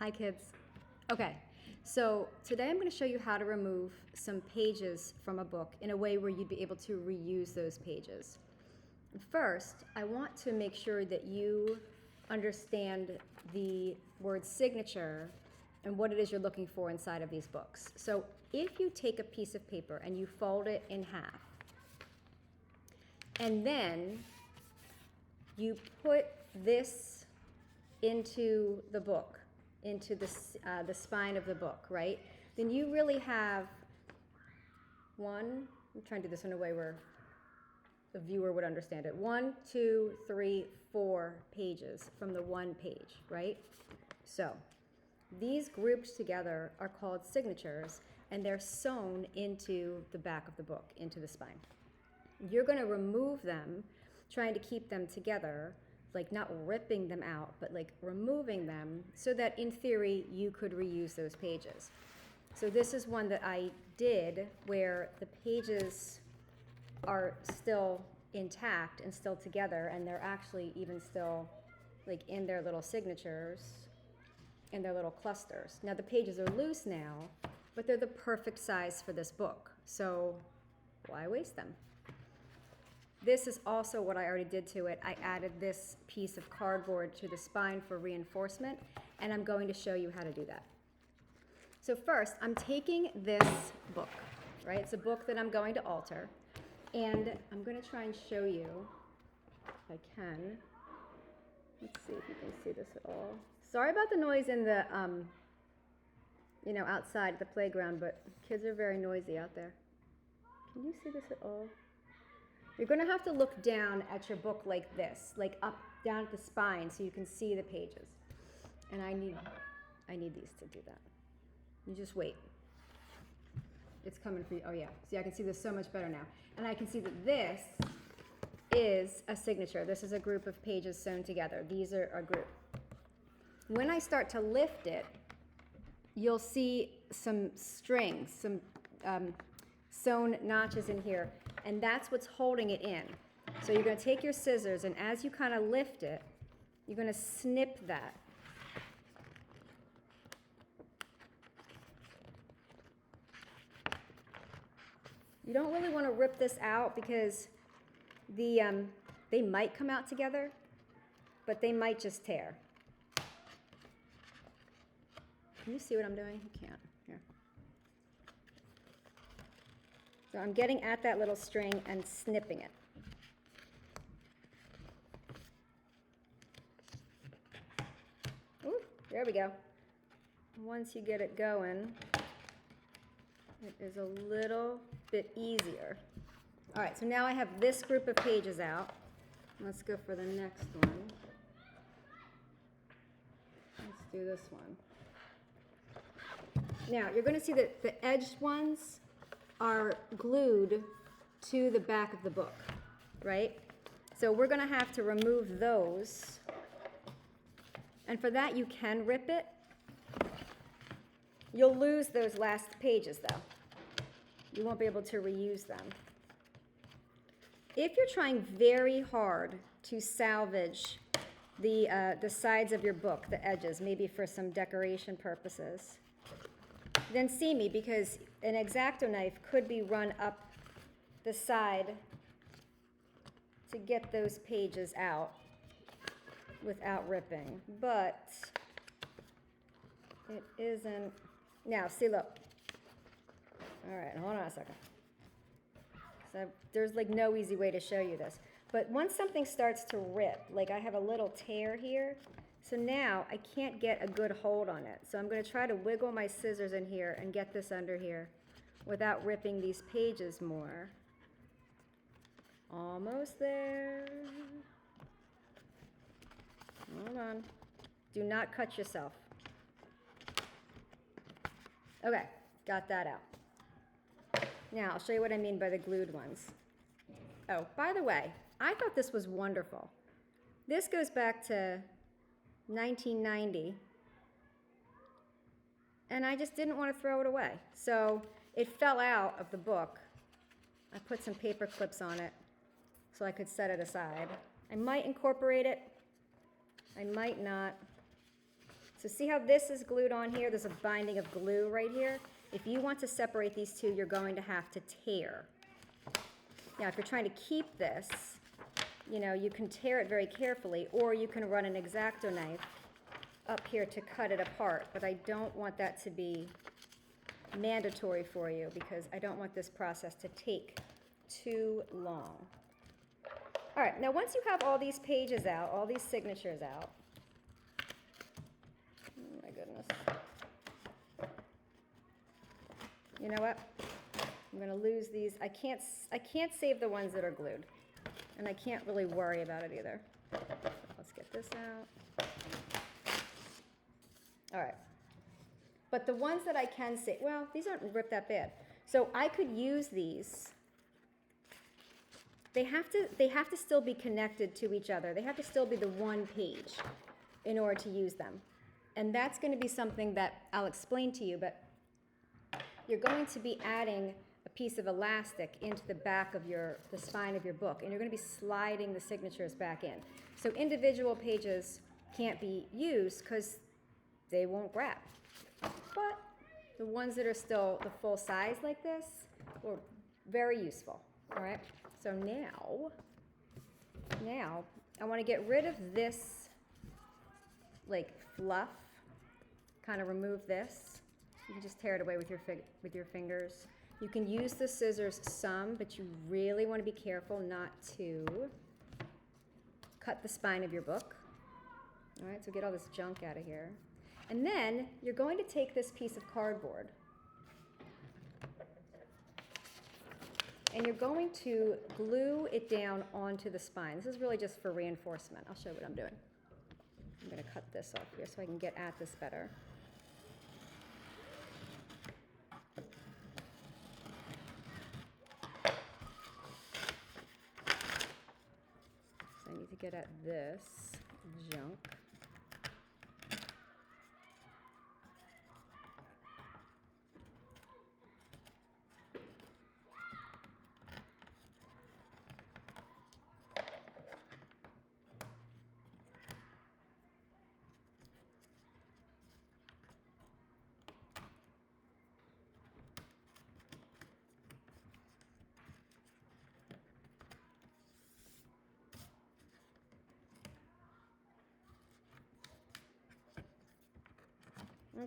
Hi, kids. Okay, so today I'm going to show you how to remove some pages from a book in a way where you'd be able to reuse those pages. First, I want to make sure that you understand the word signature and what it is you're looking for inside of these books. So if you take a piece of paper and you fold it in half, and then you put this into the book, into the spine of the book, right? Then you really have I'm trying to do this in a way where the viewer would understand it. 1, 2, 3, 4 pages from the one page, right? So these grouped together are called signatures, and they're sewn into the back of the book, into the spine. You're going to remove them, trying to keep them together, like not ripping them out, but like removing them so that in theory you could reuse those pages. So this is one that I did where the pages are still intact and still together, and they're actually even still like in their little signatures, in their little clusters. Now the pages are loose now, but they're the perfect size for this book, so why waste them? This is also what I already did to it. I added this piece of cardboard to the spine for reinforcement, and I'm going to show you how to do that. So first, I'm taking this book, right? It's a book that I'm going to alter, and I'm going to try and show you, if I can. Let's see if you can see this at all. Sorry about the noise in the, outside the playground, but kids are very noisy out there. Can you see this at all? You're going to have to look down at your book like this, like up, down at the spine so you can see the pages. And I need these to do that. You just wait. It's coming for you. Oh yeah, see, I can see this so much better now. And I can see that this is a signature. This is a group of pages sewn together. These are a group. When I start to lift it, you'll see some strings, some sewn notches in here, and that's what's holding it in. So you're going to take your scissors, and as you kind of lift it, you're going to snip that. You don't really want to rip this out because they might come out together, but they might just tear. Can you see what I'm doing? You can't. Here. So I'm getting at that little string and snipping it. Ooh, there we go. Once you get it going, it is a little bit easier. All right, so now I have this group of pages out. Let's go for the next one. Let's do this one. Now, you're going to see that the edged ones are glued to the back of the book, right? So we're going to have to remove those. And for that, you can rip it. You'll lose those last pages, though. You won't be able to reuse them. If you're trying very hard to salvage the sides of your book, the edges, maybe for some decoration purposes, then see me, because an X-Acto knife could be run up the side to get those pages out without ripping. But it isn't. Now, see, look. All right, hold on a second. So there's like no easy way to show you this. But once something starts to rip, like I have a little tear here, so now I can't get a good hold on it. So I'm going to try to wiggle my scissors in here and get this under here without ripping these pages more. Almost there. Hold on. Do not cut yourself. Okay, got that out. Now, I'll show you what I mean by the glued ones. Oh, by the way, I thought this was wonderful. This goes back to 1990, and I just didn't want to throw it away. So it fell out of the book. I put some paper clips on it so I could set it aside. I might incorporate it. I might not. So see how this is glued on here? There's a binding of glue right here. If you want to separate these two, you're going to have to tear. Now, if you're trying to keep this, you know, you can tear it very carefully, or you can run an X-Acto knife up here to cut it apart, but I don't want that to be mandatory for you because I don't want this process to take too long. All right, now once you have all these pages out, all these signatures out, oh my goodness. You know what? I'm gonna lose these. I can't save the ones that are glued, and I can't really worry about it either. So let's get this out. All right. But the ones that I can save, well, these aren't ripped that bad. So I could use these. They have to still be connected to each other. They have to still be the one page in order to use them. And that's going to be something that I'll explain to you, but you're going to be adding a piece of elastic into the back of the spine of your book, and you're going to be sliding the signatures back in. So individual pages can't be used because they won't grab. But the ones that are still the full size like this were very useful. All right. So now I want to get rid of this like fluff. Kind of remove this. You can just tear it away with your fingers. You can use the scissors some, but you really want to be careful not to cut the spine of your book. All right. So get all this junk out of here. And then you're going to take this piece of cardboard and you're going to glue it down onto the spine. This is really just for reinforcement. I'll show you what I'm doing. I'm going to cut this off here so I can get at this better. So I need to get at this junk.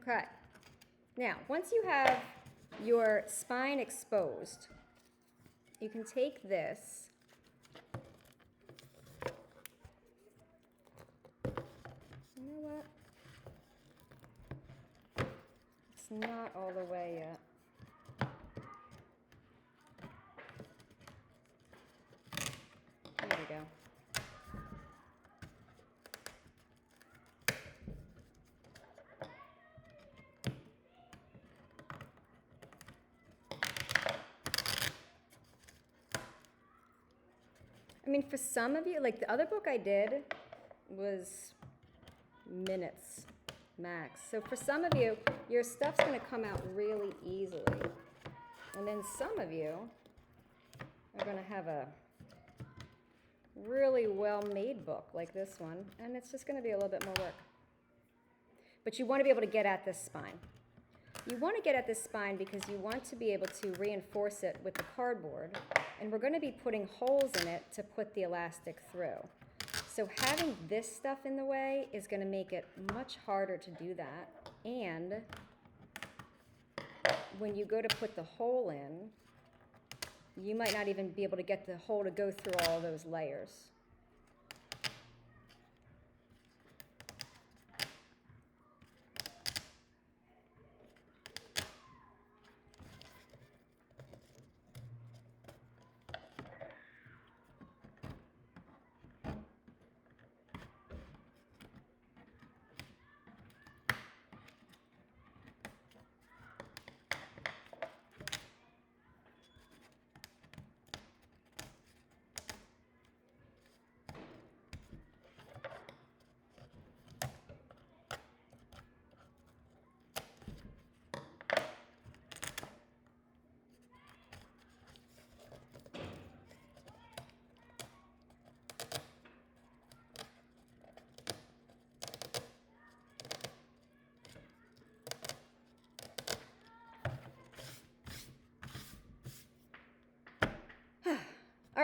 Okay, now once you have your spine exposed, you can take this, you know what, it's not all the way yet. There we go. I mean, for some of you, like the other book I did was minutes max. So for some of you, your stuff's going to come out really easily. And then some of you are going to have a really well-made book like this one, and it's just going to be a little bit more work. But you want to be able to get at this spine. You want to get at this spine because you want to be able to reinforce it with the cardboard, and we're going to be putting holes in it to put the elastic through. So having this stuff in the way is going to make it much harder to do that, and when you go to put the hole in, you might not even be able to get the hole to go through all those layers.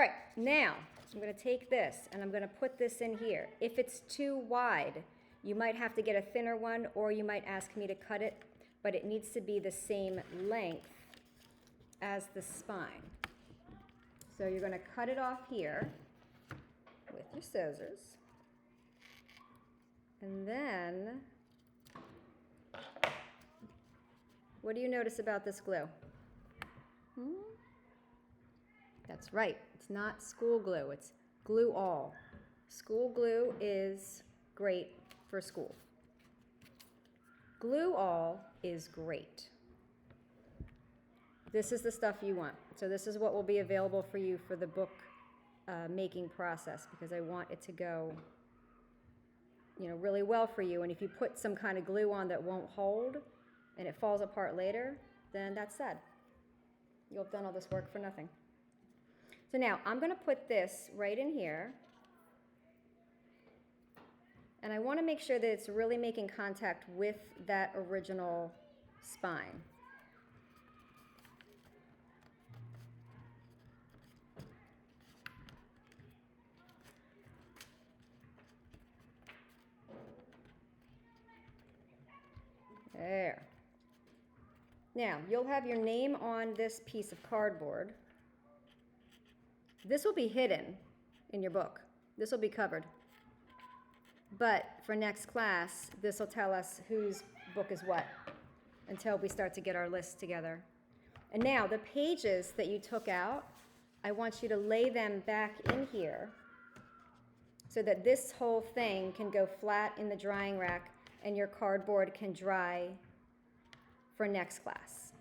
right, now I'm going to take this and I'm going to put this in here. If it's too wide, you might have to get a thinner one, or you might ask me to cut it, but it needs to be the same length as the spine. So you're going to cut it off here with your scissors. And then, what do you notice about this glue? That's right, it's not school glue, it's Glue All. School glue is great for school. Glue All is great. This is the stuff you want. So this is what will be available for you for the book making process, because I want it to go, you know, really well for you. And if you put some kind of glue on that won't hold and it falls apart later, then that's sad. You'll have done all this work for nothing. So now I'm going to put this right in here. And I want to make sure that it's really making contact with that original spine. There. Now, you'll have your name on this piece of cardboard. This will be hidden in your book. This will be covered. But for next class, this will tell us whose book is what until we start to get our list together. And now, the pages that you took out, I want you to lay them back in here so that this whole thing can go flat in the drying rack and your cardboard can dry for next class.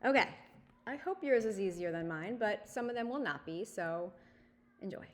Okay, I hope yours is easier than mine, but some of them will not be, so enjoy.